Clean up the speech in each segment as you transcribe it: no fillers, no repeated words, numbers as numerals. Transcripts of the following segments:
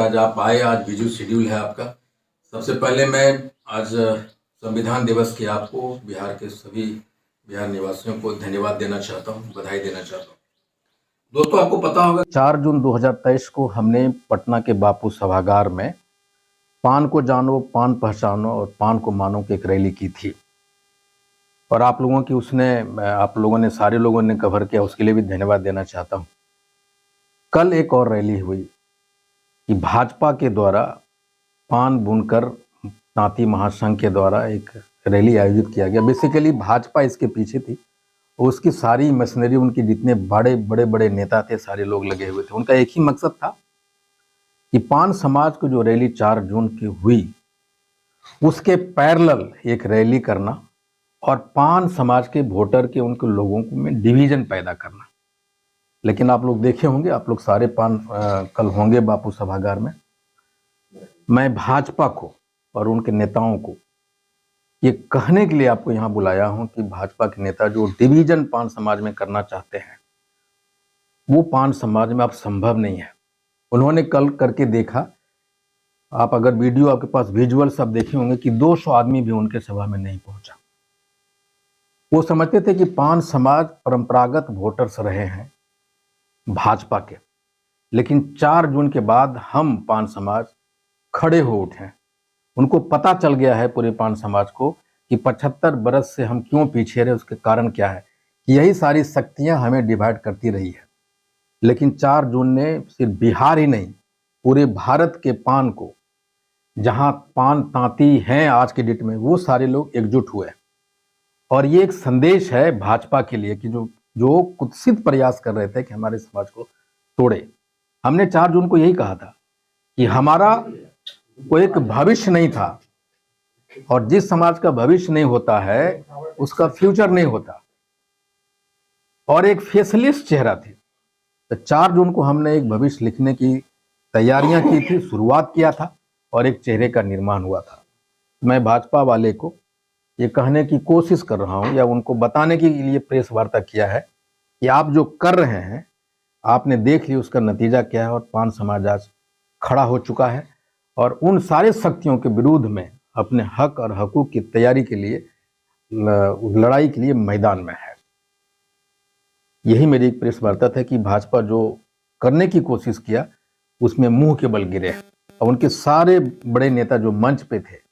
आज आप आए। आज बिजी शेड्यूल है आपका। सबसे पहले मैं आज संविधान दिवस की आपको बिहार के सभी बिहार निवासियों को धन्यवाद देना चाहता हूँ, बधाई देना चाहता हूँ। दोस्तों, आपको पता होगा 4 जून 2023 को हमने पटना के बापू सभागार में पान को जानो, पान पहचानो और पान को मानो की एक रैली की थी और आप लोगों ने सारे लोगों ने कवर किया, उसके लिए भी धन्यवाद देना चाहता हूँ। कल एक और रैली हुई कि भाजपा के द्वारा पान बुनकर तांती महासंघ के द्वारा एक रैली आयोजित किया गया। बेसिकली भाजपा इसके पीछे थी, उसकी सारी मशीनरी, उनके जितने बड़े नेता थे, सारे लोग लगे हुए थे। उनका एक ही मकसद था कि पान समाज को जो रैली 4 जून की हुई उसके पैरेलल एक रैली करना और पान समाज के वोटर के उनके लोगों में डिवीजन पैदा करना। लेकिन आप लोग देखे होंगे, आप लोग सारे कल होंगे बापू सभागार में। मैं भाजपा को और उनके नेताओं को ये कहने के लिए आपको यहाँ बुलाया हूँ कि भाजपा के नेता जो डिवीजन पान समाज में करना चाहते हैं, वो पान समाज में अब संभव नहीं है। उन्होंने कल करके देखा। आप अगर वीडियो, आपके पास विजुअल सब देखे होंगे कि 200 आदमी भी उनके सभा में नहीं पहुंचा। वो समझते थे कि पान समाज परंपरागत वोटर्स रहे हैं भाजपा के, लेकिन 4 जून के बाद हम पान समाज खड़े हो उठे हैं। उनको पता चल गया है पूरे पान समाज को कि 75 बरस से हम क्यों पीछे रहे, उसके कारण क्या है कि यही सारी शक्तियां हमें डिवाइड करती रही है। लेकिन 4 जून ने सिर्फ बिहार ही नहीं, पूरे भारत के पान को, जहां पान तांती हैं आज के डेट में, वो सारे लोग एकजुट हुए। और ये एक संदेश है भाजपा के लिए कि जो कुत्सित प्रयास कर रहे थे कि हमारे समाज को तोड़े। हमने 4 जून को यही कहा था कि हमारा कोई एक भविष्य नहीं था, और जिस समाज का भविष्य नहीं होता है उसका फ्यूचर नहीं होता, और एक फेसलेस चेहरा थी। तो 4 जून को हमने एक भविष्य लिखने की तैयारियां की थी, शुरुआत किया था और एक चेहरे का निर्माण हुआ था। मैं भाजपा वाले को ये कहने की कोशिश कर रहा हूं या उनको बताने के लिए प्रेस वार्ता किया है कि आप जो कर रहे हैं, आपने देख लिया उसका नतीजा क्या है। और पान समाज आज खड़ा हो चुका है और उन सारे शक्तियों के विरुद्ध में अपने हक और हकूक की तैयारी के लिए, लड़ाई के लिए मैदान में है। यही मेरी एक प्रेस वार्ता था कि भाजपा जो करने की कोशिश किया उसमें मुंह के बल गिरे और उनके सारे बड़े नेता जो मंच पे थे,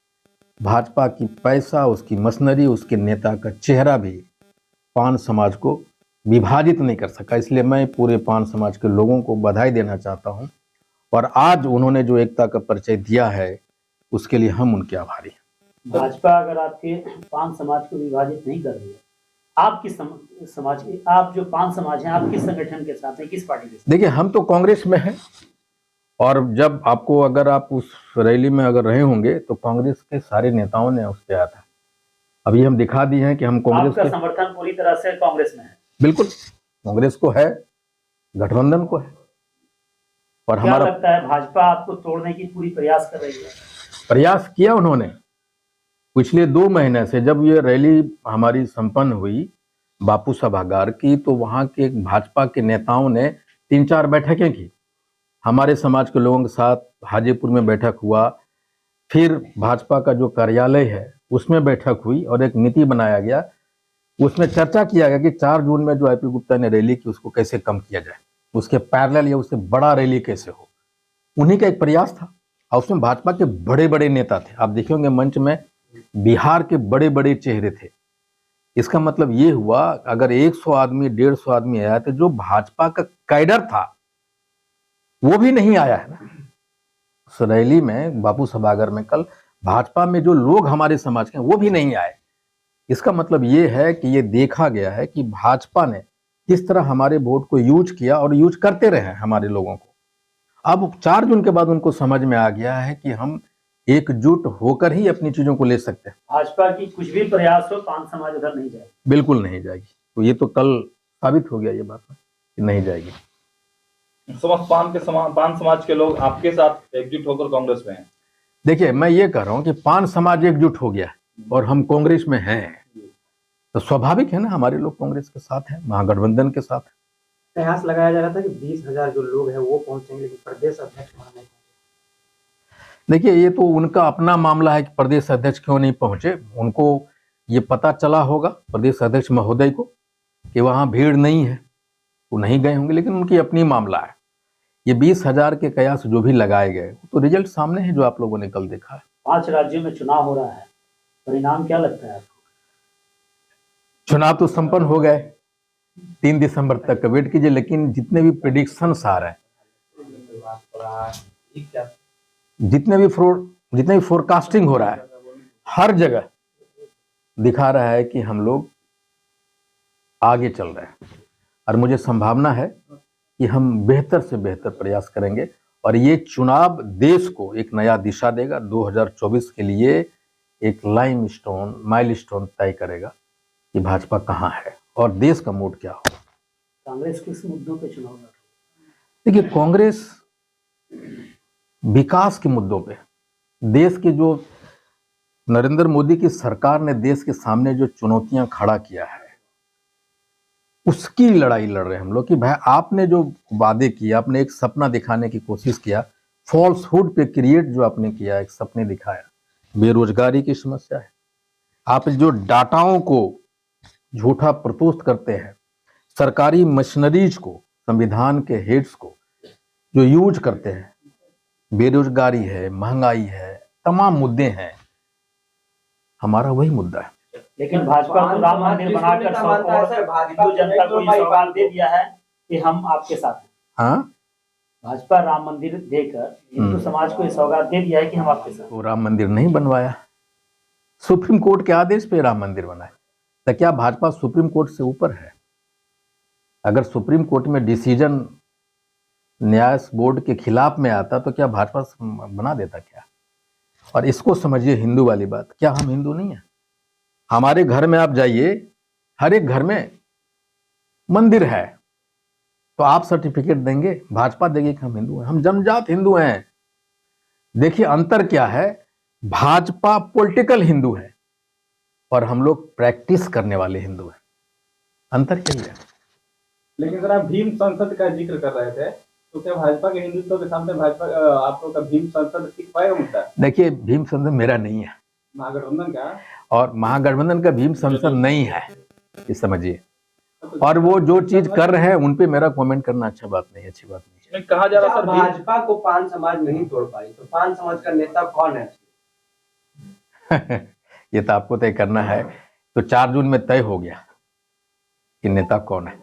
भाजपा की पैसा, उसकी मशीनरी, उसके नेता का चेहरा भी पान समाज को विभाजित नहीं कर सका। इसलिए मैं पूरे पान समाज के लोगों को बधाई देना चाहता हूं और आज उन्होंने जो एकता का परिचय दिया है उसके लिए हम उनके आभारी हैं। भाजपा अगर आपके पान समाज को विभाजित नहीं कर रही है, आपकी समाज के, आप जो पान समाज हैं, आप किस संगठन के साथ हैं, किस पार्टी के साथ? देखिए, हम तो कांग्रेस में हैं और जब आपको, अगर आप उस रैली में अगर रहे होंगे तो कांग्रेस के सारे नेताओं ने उस पे आया था। अभी हम दिखा दिए हैं कि हम कांग्रेस का समर्थन पूरी तरह से कांग्रेस में है। बिल्कुल, कांग्रेस को है, गठबंधन को है। और क्या लगता है भाजपा आपको तोड़ने की पूरी प्रयास कर रही है? प्रयास किया उन्होंने पिछले 2 महीने से। जब ये रैली हमारी संपन्न हुई बापू सभागार की, तो वहां के भाजपा के नेताओं ने 3-4 बैठकें की हमारे समाज के लोगों के साथ। हाजीपुर में बैठक हुआ, फिर भाजपा का जो कार्यालय है उसमें बैठक हुई और एक नीति बनाया गया। उसमें चर्चा किया गया कि 4 जून में जो आईपी गुप्ता ने रैली की उसको कैसे कम किया जाए, उसके पैरेलल या उससे बड़ा रैली कैसे हो। उन्हीं का एक प्रयास था और उसमें भाजपा के बड़े नेता थे। आप देखेंगे मंच में बिहार के बड़े चेहरे थे। इसका मतलब ये हुआ, अगर 100 आदमी, 150 आदमी आया तो जो भाजपा का कैडर था वो भी नहीं आया है ना उस रैली में। बापू सभागार में कल भाजपा में जो लोग हमारे समाज के वो भी नहीं आए। इसका मतलब ये है कि ये देखा गया है कि भाजपा ने किस तरह हमारे वोट को यूज किया और यूज करते रहे हमारे लोगों को। अब 4 जून के बाद उनको समझ में आ गया है कि हम एकजुट होकर ही अपनी चीजों को ले सकते हैं। भाजपा की कुछ भी प्रयास हो, पान समाज उधर नहीं जाएगी, बिल्कुल नहीं जाएगी। तो ये तो कल साबित हो गया ये बात कि नहीं जाएगी। पान समाज के लोग आपके साथ एकजुट होकर कांग्रेस में हैं। देखिए, मैं ये कह रहा हूँ कि पान समाज एकजुट हो गया है और हम कांग्रेस में हैं, तो स्वाभाविक है ना हमारे लोग कांग्रेस के साथ हैं, महागठबंधन के साथ हैं। कयास लगाया जा रहा था कि 20,000 जो लोग हैं वो पहुंचेंगे, लेकिन प्रदेश अध्यक्ष वहां नहीं पहुंचे। देखिए, ये तो उनका अपना मामला है कि प्रदेश अध्यक्ष क्यों नहीं पहुंचे। उनको ये पता चला होगा प्रदेश अध्यक्ष महोदय को कि वहां भीड़ नहीं है, वो नहीं गए होंगे, लेकिन उनकी अपनी मामला है। ये 20,000 के कयास जो भी लगाए गए तो रिजल्ट सामने है, जो आप लोगों ने कल देखा है। 5 राज्यों में चुनाव हो रहा है, परिणाम क्या लगता है आपको? चुनाव तो संपन्न हो गए, 3 दिसंबर तक का वेट कीजिए, लेकिन जितने भी प्रिडिक्शंस आ रहे हैं, जितने भी फोरकास्टिंग हो रहा है, हर जगह दिखा रहा है कि हम लोग आगे चल रहे हैं। और मुझे संभावना है कि हम बेहतर से बेहतर प्रयास करेंगे और ये चुनाव देश को एक नया दिशा देगा। 2024 के लिए एक माइलस्टोन तय करेगा कि भाजपा कहाँ है और देश का मूड क्या हो। कांग्रेस किस मुद्दों पे चुनाव लड़ रही है? देखिए, कांग्रेस विकास के मुद्दों पे, देश के जो नरेंद्र मोदी की सरकार ने देश के सामने जो चुनौतियां खड़ा किया है, उसकी लड़ाई लड़ रहे हैं हम लोग कि भाई आपने जो वादे किए, आपने एक सपना दिखाने की कोशिश किया, फॉल्सहुड पे क्रिएट जो आपने किया, एक सपने दिखाया, बेरोजगारी की समस्या है। आप जो डाटाओं को झूठा प्रस्तुत करते हैं, सरकारी मशीनरीज को, संविधान के हेड्स को जो यूज करते हैं, बेरोजगारी है, महंगाई है, तमाम मुद्दे हैं। हमारा वही मुद्दा है। लेकिन भाजपा को राम मंदिर बनाकर हिंदू जनता को ये सौगात दे दिया है कि हम आपके साथ हैं। हाँ, भाजपा राम मंदिर देकर हिंदू समाज को ये सौगात दे दिया है कि हम आपके साथ। तो राम मंदिर नहीं बनवाया, सुप्रीम कोर्ट के आदेश पे राम मंदिर बना है। तो क्या भाजपा सुप्रीम कोर्ट से ऊपर है? अगर सुप्रीम कोर्ट में डिसीजन न्याय बोर्ड के खिलाफ में आता तो क्या भाजपा बना देता क्या? और इसको समझिए हिंदू वाली बात, क्या हम हिंदू नहीं है? हमारे घर में आप जाइए, हर एक घर में मंदिर है, तो आप सर्टिफिकेट देंगे, भाजपा देगी कि हम हिंदू हैं, हम जन्मजात हिंदू हैं। देखिए अंतर क्या है, भाजपा पॉलिटिकल हिंदू है और हम लोग प्रैक्टिस करने वाले हिंदू हैं। अंतर क्या है? लेकिन सर, आप भीम संसद का जिक्र कर रहे थे, तो क्या भाजपा के हिंदुत्व के सामने भाजपा आप लोग का भीम संसद टिक पाएगा मुद्दा? देखिए, भीम संसद मेरा नहीं है, महागठबंधन का, और महागठबंधन का भीम संसद नहीं है, ये समझिए। और वो जो चीज कर रहे हैं उन पे मेरा कमेंट करना अच्छी बात नहीं है। कहा जा रहा सर, भाजपा को 5 समाज नहीं तोड़ पाई, तो 5 समाज का नेता कौन है? ये तो आपको तय करना है। तो 4 जून में तय हो गया कि नेता कौन है।